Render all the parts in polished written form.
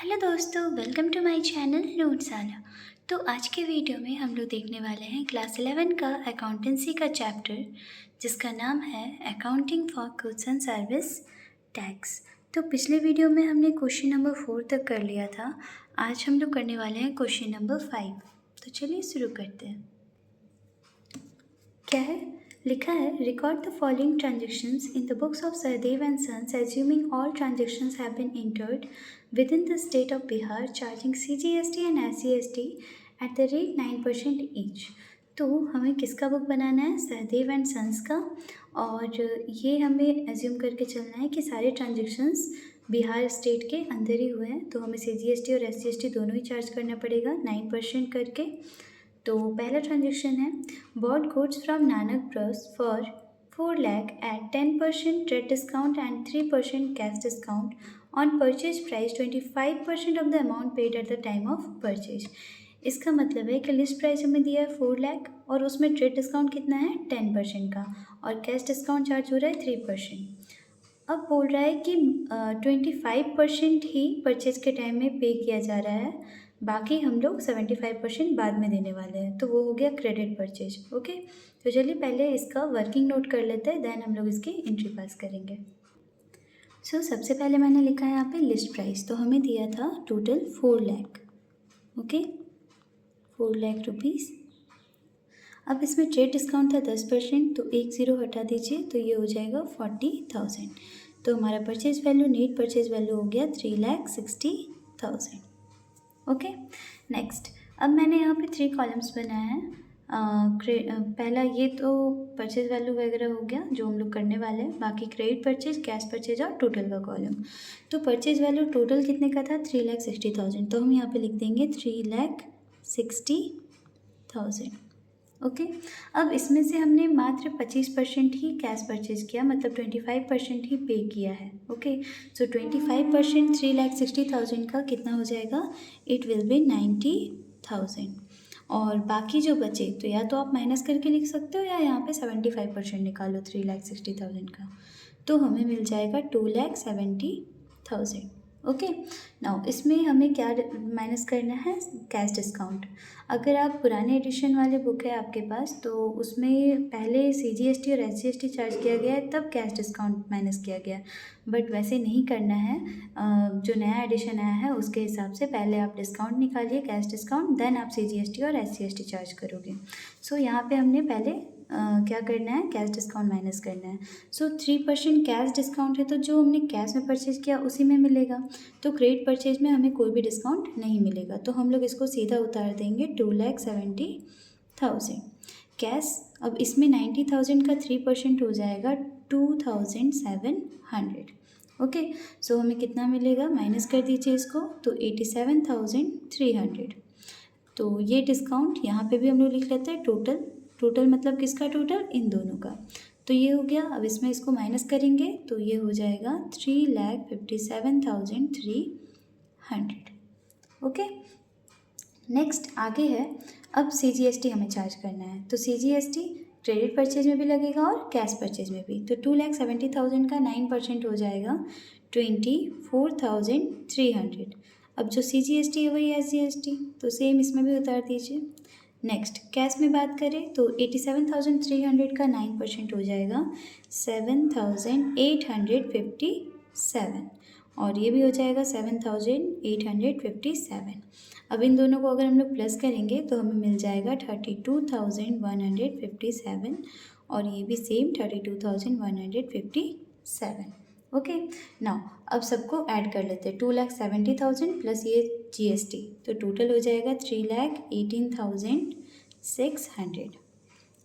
Hello दोस्तों, welcome to my channel नोट्साना। तो आज के वीडियो में हम लोग देखने वाले हैं क्लास 11 का अकाउंटेंसी का चैप्टर, जिसका नाम है accounting for goods and service tax. तो पिछले वीडियो में हमने क्वेश्चन नंबर 4 तक कर लिया था। आज हम लोग करने वाले हैं क्वेश्चन नंबर 5। तो चलिए शुरू करते हैं। क्या है? लिखा है, record the following transactions in the books of Sahdev and sons assuming all transactions have been entered within the state of Bihar, charging CGST and SCST at the rate 9% each। तो हमें किसका बुक बनाना है? सहदेव एंड सन्स का। और ये हमें assume करके चलना है कि सारे ट्रांजेक्शन्स बिहार स्टेट के अंदर ही हुए हैं, तो हमें CGST और SCST दोनों ही चार्ज करना पड़ेगा 9% करके। तो पहला ट्रांजेक्शन है, bought goods from Nanak brush for 4 lakh at 10% trade discount and 3% cash discount on purchase price 25% of the amount paid at the time of purchase। इसका मतलब है कि लिस्ट प्राइस हमें दिया है 4 लाख और उसमें ट्रेड डिस्काउंट कितना है 10% का, और कैश डिस्काउंट चार्ज हो रहा है 3%। अब बोल रहा है कि 25% ही परचेज के टाइम में पे किया जा रहा है, बाकी हम लोग 75% बाद में देने वाले हैं, तो वो हो गया क्रेडिट परचेज। ओके, तो चलिए पहले इसका वर्किंग नोट कर लेते हैं, देन हम लोग इसकी एंट्री पास करेंगे। सबसे पहले मैंने लिखा है यहाँ पे लिस्ट प्राइस, तो हमें दिया था total 4 lakh. Okay, 4 lakh rupees. अब इसमें ट्रेड डिस्काउंट था 10%, तो 1 0 हटा दीजिए, तो ये हो जाएगा 40,000। तो हमारा purchase value, net purchase value हो गया 3,60,000। ओके, नेक्स्ट अब मैंने यहाँ पे 3 कॉलम्स बनाए हैं। पहला ये तो परचेज वैल्यू वगैरह हो गया जो हम लोग करने वाले हैं, बाकी क्रेडिट परचेज, कैश परचेज और टोटल का कॉलम। तो परचेज वैल्यू टोटल कितने का था? 3,60,000, तो हम यहाँ पे लिख देंगे 3,60,000। ओके, अब इसमें से हमने मात्र 25% ही कैश परचेज किया, मतलब 25% ही पे किया है। ओके, सो 25% 3,60,000 का कितना हो जाएगा? It will be 90,000। और बाकी जो बचे, तो या तो आप माइनस करके लिख सकते हो या यहाँ पे 75% निकालो 3,60,000 का, तो हमें मिल जाएगा 2,70,000। ओके, नाउ इसमें हमें क्या माइनस करना है? Cash discount. अगर आप पुराने एडिशन वाले बुक है आपके पास, तो उसमें पहले CGST और SGST चार्ज किया गया है, तब कैश डिस्काउंट माइनस किया गया है, बट वैसे नहीं करना है। जो नया एडिशन आया है उसके हिसाब से पहले आप डिस्काउंट निकालिए, कैश डिस्काउंट, देन आप CGST और SGST चार्ज करोगे। सो यहाँ पे हमने पहले क्या करना है? कैश डिस्काउंट माइनस करना है। 3% कैश डिस्काउंट है, तो जो हमने कैश में परचेज किया उसी में मिलेगा, तो क्रेडिट परचेज में हमें कोई भी डिस्काउंट नहीं मिलेगा, तो हम लोग इसको सीधा उतार देंगे 2,70,000 कैश। अब इसमें 90,000 का 3% हो जाएगा 2,700। ओके, सो हमें कितना मिलेगा? माइनस कर दीजिए इसको, तो 87,300। तो ये डिस्काउंट यहाँ पे भी हम लोग लिख लेते हैं टोटल। टोटल मतलब किसका टोटल? इन दोनों का। तो ये हो गया। अब इसमें इसको माइनस करेंगे तो ये हो जाएगा 3,57,300। ओके, नेक्स्ट आगे है, अब CGST हमें चार्ज करना है। तो CGST क्रेडिट परचेज में भी लगेगा और कैश परचेज में भी। तो 2,70,000 का 9% हो जाएगा 24,300। अब जो CGST है वही SGST, तो सेम इसमें भी उतार दीजिए। नेक्स्ट कैश में बात करें तो 87,300 का 9% हो जाएगा 7,857, और ये भी हो जाएगा 7,857। अब इन दोनों को अगर हम लोग प्लस करेंगे तो हमें मिल जाएगा 32,157, और ये भी सेम 32,157। ओके, नाउ अब सबको ऐड कर लेते हैं। 2,70,000 प्लस ये GST, तो टोटल हो जाएगा 3,18,600।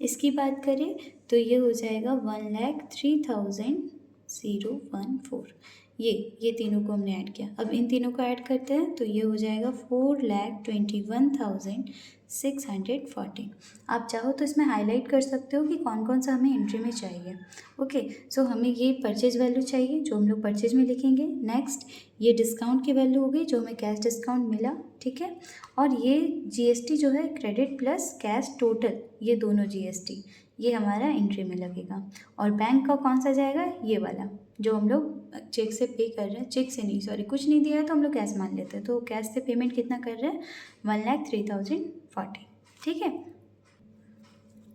इसकी बात करें तो ये हो जाएगा 1,03,014। ये तीनों को हमने ऐड किया। अब इन तीनों को ऐड करते हैं तो ये हो जाएगा 4,21,614। आप चाहो तो इसमें हाईलाइट कर सकते हो कि कौन कौन सा हमें एंट्री में चाहिए। ओके, सो हमें ये परचेज वैल्यू चाहिए जो हम लोग परचेज में लिखेंगे। नेक्स्ट ये डिस्काउंट की वैल्यू हो गई जो हमें कैश डिस्काउंट मिला, ठीक है। और ये GST जो है क्रेडिट प्लस कैश टोटल, ये दोनों GST ये हमारा एंट्री में लगेगा। और बैंक का कौन सा जाएगा? ये वाला जो हम लोग चेक से पे कर रहे हैं, चेक से नहीं सॉरी, कुछ नहीं दिया है तो हम लोग कैश मान लेते हैं। तो कैश से पेमेंट कितना कर रहे हैं, 1,03,040, ठीक है।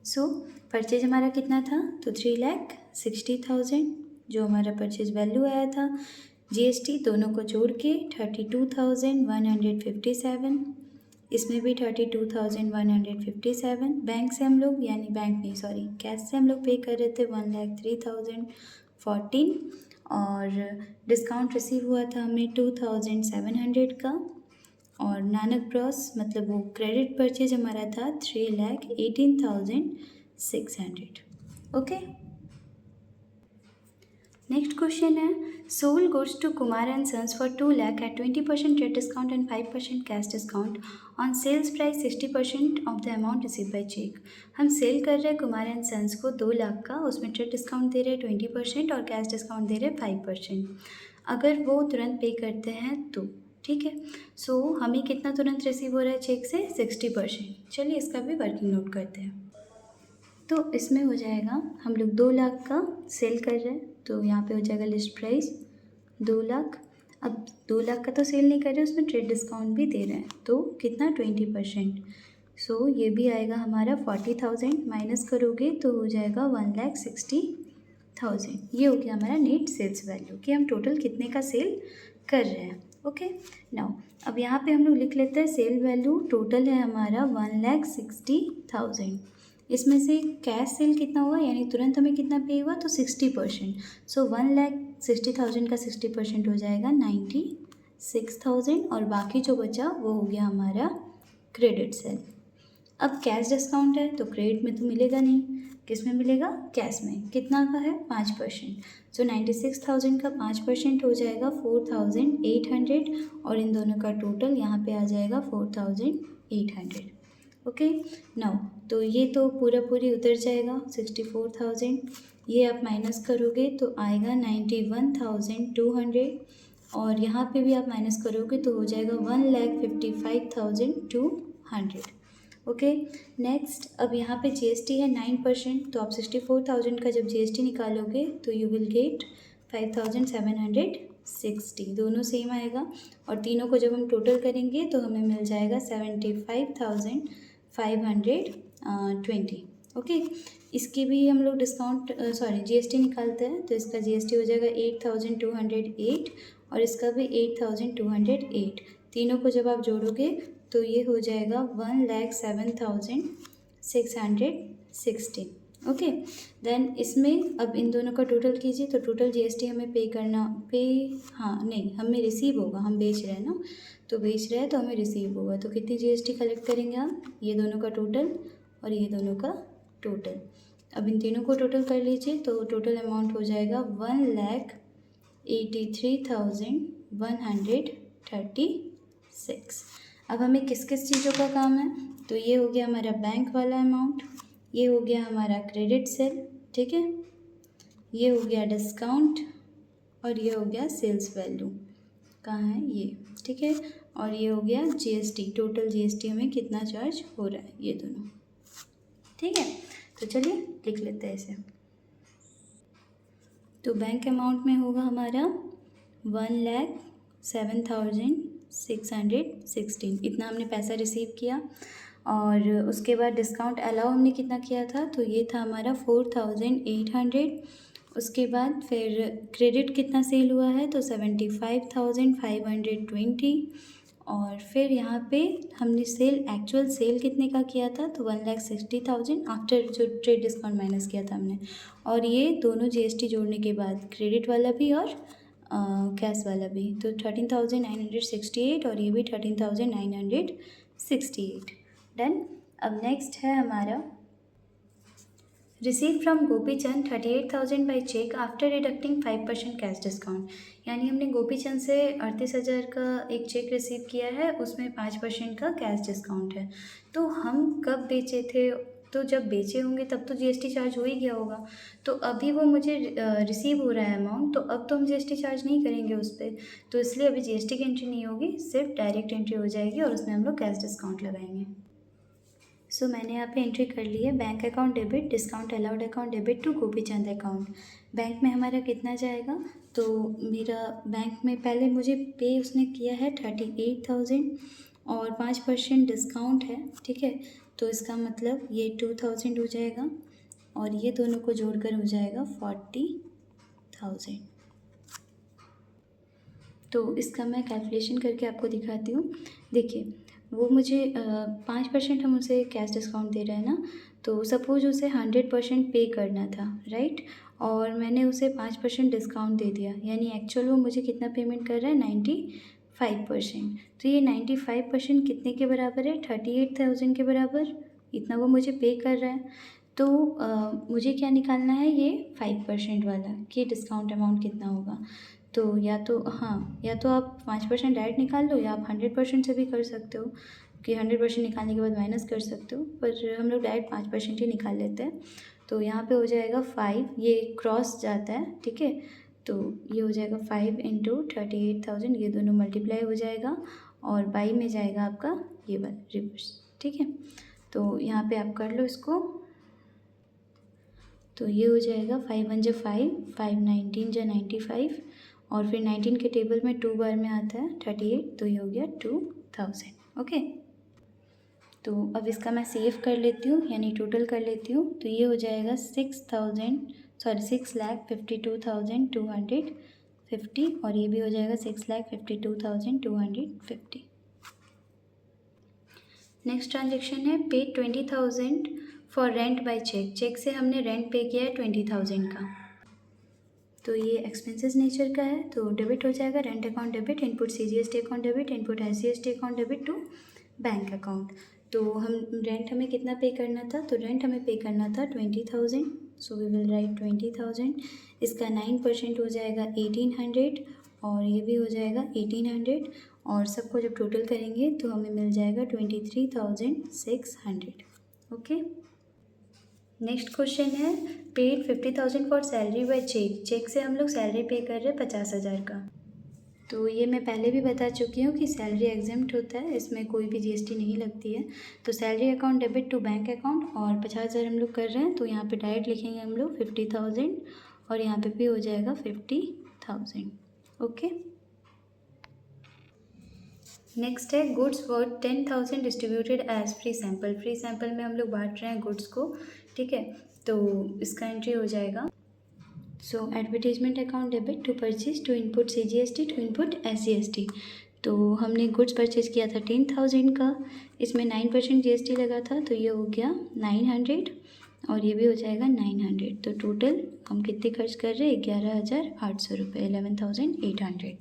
सो परचेज हमारा कितना था, तो 3,60,000 जो हमारा परचेज वैल्यू आया था। जीएसटी दोनों को जोड़ के 32,157, इसमें भी 32,157। बैंक से हम लोग, यानी बैंक नहीं सॉरी कैश से हम लोग पे कर रहे थे 1,03,014, और डिस्काउंट रिसीव हुआ था हमें 2,700 का, और नानक ब्रॉस मतलब वो क्रेडिट परचेज हमारा था 3,18,600। ओके, नेक्स्ट क्वेश्चन है, sold goods to Kumar and sons for 2 lakh at 20% trade discount and 5% cash discount on sales price 60% of the amount receive by cheque. हम सेल कर रहे हैं कुमार एंड सन्स को 2 लाख का, उसमें ट्रेड डिस्काउंट दे रहे हैं 20% और कैश डिस्काउंट दे रहे हैं 5%। अगर वो तुरंत पे करते हैं तो ठीक है। सो हमें कितना तुरंत रिसीव हो रहा है चेक से, 60%। चलिए इसका भी वर्किंग नोट करते हैं। तो इसमें हो जाएगा, हम लोग 2 लाख का सेल कर रहे हैं, तो यहाँ पे हो जाएगा लिस्ट प्राइस 2 लाख। अब 2 लाख का तो सेल नहीं कर रहे, उसमें ट्रेड डिस्काउंट भी दे रहे हैं, तो कितना 20%। सो ये भी आएगा हमारा 40,000, माइनस करोगे तो हो जाएगा 1,60,000। ये हो गया हमारा नेट सेल्स वैल्यू कि हम टोटल कितने का सेल कर रहे हैं। ओके, नाउ अब यहाँ पे हम लोग लिख लेते हैं सेल वैल्यू टोटल है हमारा 1,60,000। इसमें से कैश सेल कितना हुआ, यानी तुरंत हमें कितना पे हुआ, तो 60%। सो 1,60,000 का 60% हो जाएगा 96,000, और बाकी जो बचा वो हो गया हमारा क्रेडिट सेल। अब कैश डिस्काउंट है तो क्रेडिट में तो मिलेगा नहीं, किस में मिलेगा, कैश में। कितना का है, 5%। सो 96,000 का 5% हो जाएगा 4,800, और इन दोनों का टोटल यहाँ पे आ जाएगा 4,800। ओके, नाउ तो ये तो पूरी उतर जाएगा 64,000, ये आप माइनस करोगे तो आएगा 91,200, और यहाँ पे भी आप माइनस करोगे तो हो जाएगा 1,55,200। ओके, नेक्स्ट अब यहाँ पे जीएसटी है 9%, तो आप 64,000 का जब जीएसटी निकालोगे तो यू विल गेट 5,760, दोनों सेम आएगा, और तीनों को जब हम टोटल करेंगे तो हमें मिल जाएगा 75,520। ओके, इसकी भी हम लोग डिस्काउंट सॉरी जीएसटी निकालते हैं, तो इसका जीएसटी हो जाएगा 8,208, और इसका भी 8,208। तीनों को जब आप जोड़ोगे तो ये हो जाएगा 1,07,616। ओके, देन इसमें अब इन दोनों का टोटल कीजिए, तो टोटल जीएसटी हमें हमें रिसीव होगा, हम बेच रहे हैं ना, तो बेच रहे हैं तो हमें रिसीव होगा, तो कितनी जीएसटी कलेक्ट करेंगे हम, ये दोनों का टोटल और ये दोनों का टोटल। अब इन तीनों को टोटल कर लीजिए, तो टोटल अमाउंट हो जाएगा 1,83,136। अब हमें किस किस चीज़ों का काम है, तो ये हो गया हमारा बैंक वाला अमाउंट, ये हो गया हमारा क्रेडिट सेल, ठीक है, ये हो गया डिस्काउंट, और ये हो गया सेल्स वैल्यू, कहाँ है ये, ठीक है, और ये हो गया जीएसटी, टोटल जीएसटी हमें कितना चार्ज हो रहा है, ये दोनों, ठीक है। तो चलिए लिख लेते हैं इसे। तो बैंक अमाउंट में होगा हमारा 1,07,616, इतना हमने पैसा रिसीव किया, और उसके बाद डिस्काउंट अलाउ हमने कितना किया था, तो ये था हमारा 4,800। उसके बाद फिर क्रेडिट कितना सेल हुआ है, तो 75,520, और फिर यहाँ पे हमने एक्चुअल सेल कितने का किया था, तो 1,60,000 आफ्टर जो ट्रेड डिस्काउंट माइनस किया था हमने, और ये दोनों जीएसटी जोड़ने के बाद क्रेडिट वाला भी और कैश वाला भी, तो 13,968, और ये भी 13,968। डन। अब नेक्स्ट है हमारा receive from Gopichand 38,000 by cheque after deducting 5% cash discount, यानी हमने गोपीचंद से 38,000 का एक चेक रिसीव किया है, उसमें 5% का कैश डिस्काउंट है। तो हम कब बेचे थे, तो जब बेचे होंगे तब तो जीएसटी चार्ज हो ही गया होगा, तो अभी वो मुझे रिसीव हो रहा है अमाउंट, तो अब तो हम जीएसटी चार्ज नहीं करेंगे उस पर, तो इसलिए अभी जीएसटी की एंट्री नहीं होगी, सिर्फ डायरेक्ट एंट्री हो जाएगी और उसमें हम लोग कैश डिस्काउंट लगाएंगे। सो मैंने यहाँ पे एंट्री कर ली है bank account debit, discount allowed account debit to Gopichand account. Bank में हमारा कितना जाएगा, तो मेरा बैंक में पहले मुझे पे उसने किया है 38,000 और 5% डिस्काउंट है, ठीक है। तो इसका मतलब ये 2,000 हो जाएगा और ये दोनों को जोड़कर हो जाएगा 40,000। तो इसका मैं कैलकुलेशन करके आपको दिखाती हूँ। देखिए वो मुझे 5% हम उसे कैश डिस्काउंट दे रहे हैं ना, तो सपोज उसे 100% पे करना था, राइट, और मैंने उसे 5% डिस्काउंट दे दिया, यानी एक्चुअल वो मुझे कितना पेमेंट कर रहा है, 95%। तो ये 95% कितने के बराबर है, 38,000 के बराबर, इतना वो मुझे पे कर रहा है। तो मुझे क्या निकालना है, ये 5% वाला कि डिस्काउंट अमाउंट कितना होगा। तो या तो हाँ, या तो आप 5% डायरेक्ट निकाल लो, या आप 100% से भी कर सकते हो कि 100% निकालने के बाद माइनस कर सकते हो, पर हम लोग डायरेक्ट 5% ही निकाल लेते हैं। तो यहाँ पे हो जाएगा 5, ये क्रॉस जाता है, ठीक है। तो ये हो जाएगा 5 इंटू 38,000, ये दोनों मल्टीप्लाई हो जाएगा और बाई में जाएगा आपका ये वाला रिवर्स, ठीक है। तो यहाँ पे आप कर लो इसको, तो ये हो जाएगा 5 1 जा 5, 5 19 जा 95 और फिर 19 के टेबल में 2 बार में आता है 38, तो ये हो गया 2,000। ओके, तो अब इसका मैं सेव कर लेती हूँ, यानी टोटल कर लेती हूँ। तो ये हो जाएगा 6,52,250 और ये भी हो जाएगा 6,52,250। नेक्स्ट ट्रांजेक्शन है pay 20,000 for rent by cheque. Cheque से हमने रेंट पे किया है 20,000 का, तो ये एक्सपेंसेस नेचर का है, तो डेबिट हो जाएगा rent account debit, input CGST account debit, input SGST account debit to bank account. तो हम रेंट हमें कितना पे करना था, तो रेंट हमें पे करना था 20,000, सो वी विल राइट 20,000। इसका 9% हो जाएगा 1,800 और ये भी हो जाएगा 1,800 और सबको जब टोटल करेंगे तो हमें मिल जाएगा 23,600। ओके, नेक्स्ट क्वेश्चन है paid 50,000 for salary by cheque. Cheque से हम लोग सैलरी पे कर रहे हैं 50,000 का। तो ये मैं पहले भी बता चुकी हूँ कि सैलरी एग्जेम्प्ट होता है, इसमें कोई भी GST नहीं लगती है। तो salary account debit to bank account और 50,000 हम लोग कर रहे हैं, तो यहाँ पे डायरेक्ट लिखेंगे हम लोग 50,000 और यहाँ पे भी हो जाएगा 50,000। ओके, नेक्स्ट है goods worth 10,000 distributed as free sample. Free sample में हम लोग बांट रहे हैं गुड्स को, ठीक है। तो इसका एंट्री हो जाएगा, so advertisement account debit to purchase to input CGST to input SGST। तो हमने गुड्स परचेज किया था 10,000 का, इसमें 9% GST लगा था, तो ये हो गया 900 और ये भी हो जाएगा 900। तो टोटल हम कितने खर्च कर रहे हैं, 11,800 रुपये, 11,800।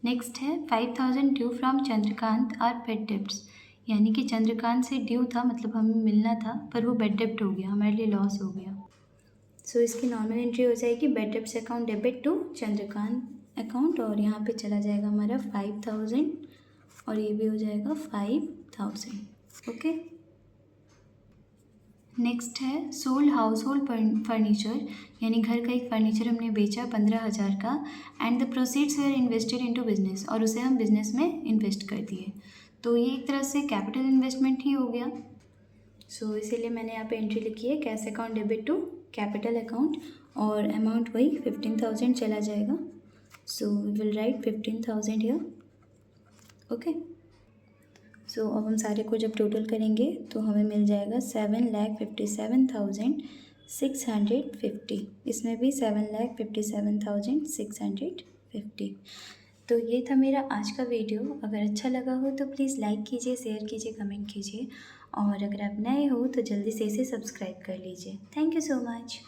नेक्स्ट है 5,000 due from Chandrakant are bad debts, यानी कि चंद्रकांत से ड्यू था, मतलब हमें मिलना था, पर वो बेड डेब्ट हो गया, हमारे लिए लॉस हो गया। सो इसकी नॉर्मल एंट्री हो जाएगी bad debts account debit to Chandrakant account और यहाँ पे चला जाएगा हमारा 5,000 और ये भी हो जाएगा 5,000। ओके, नेक्स्ट है सोल्ड हाउस होल्ड फर्नीचर, यानी घर का एक फर्नीचर हमने बेचा 15,000 का and the proceeds were invested into business, और उसे हम बिजनेस में इन्वेस्ट कर दिए। तो ये एक तरह से कैपिटल इन्वेस्टमेंट ही हो गया। सो इसीलिए मैंने यहाँ पे एंट्री लिखी है cash account debit to capital account और अमाउंट वही 15,000 चला जाएगा। So we will write 15,000 here. Okay, so अब हम सारे को जब टोटल करेंगे तो हमें मिल जाएगा 7,57,650, इसमें भी 7,57,650। तो ये था मेरा आज का वीडियो। अगर अच्छा लगा हो तो प्लीज़ लाइक कीजिए, शेयर कीजिए, कमेंट कीजिए और अगर आप नए हो तो जल्दी से इसे सब्सक्राइब कर लीजिए। Thank you so much.